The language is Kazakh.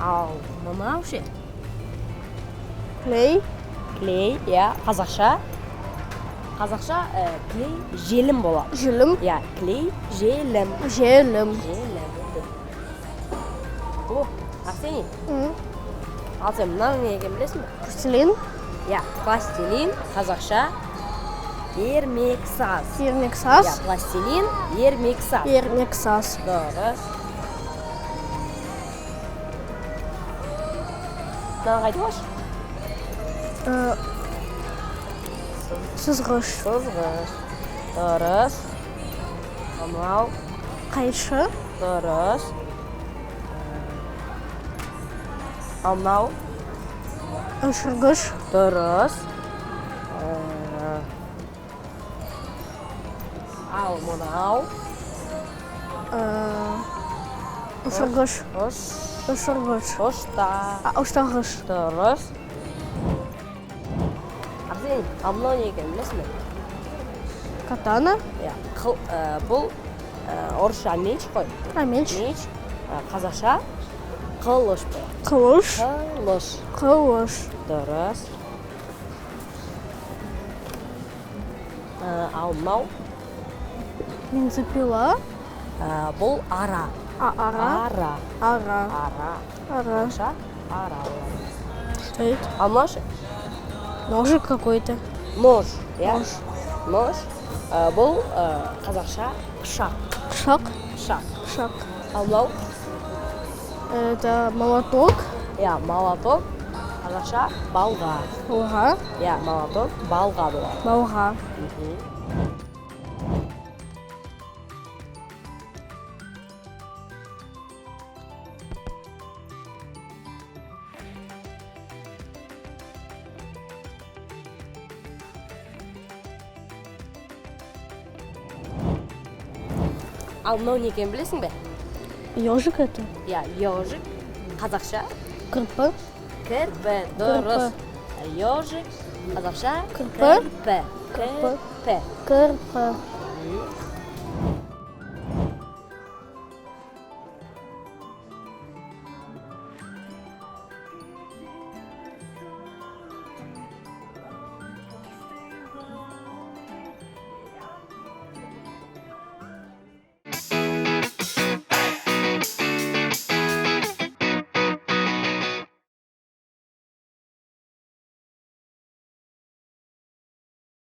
Ал мынау ше? Клей. Клей, иә, қазақша клей желім болады. Желім. Иә, клей желім. Желім. О, Арсений, ал сен мынау не екенін білесің бе? Пластилин. Иә, пластилин, қазақша ермексаз. Ермексаз. Иә, пластилин, ермексаз. Ермексаз. Дұрыс. Мынаны қайтып алшы? Сызғыш. Сызғыш. Дұрыс. Мынау Қайшы. дұрыс. Ал мынау Өшіргіш. дұрыс. Ал мынау Өшіргіш. ұш. Өшіргіш. Ұшта. Ұштағыш. Дұрыс. Арсений, ал мынау не екенін білесің бе? Катана. Иә, бұл орысша меч қой. Меч. Меч, қазақша қылыш болады. Қылыш. Қылыш. Қылыш. Дұрыс. Ал мынау Бензопила. бұл ара. Ара. Ара. Ара. Ара. Ара. Қазақша ара болады. Стоит. Ал мынау ше? Ножик какой-то. Нож. Иә? Нож. Бұл қазақша пышақ. Шаг. Пышақ. Шаг. Ал мынау? Это молоток. Иә, молоток. Қазақша балға. Балға. Иә, молоток балға болады. Балға. Ал мынау не екенін білесің бе? Ежик это. Иә, ежик. Қазақша Кірпі. кірпі. Дұрыс. Ежик. Қазақша Кірпі. кірпі. Кірпі. Кірпі. Кірпі.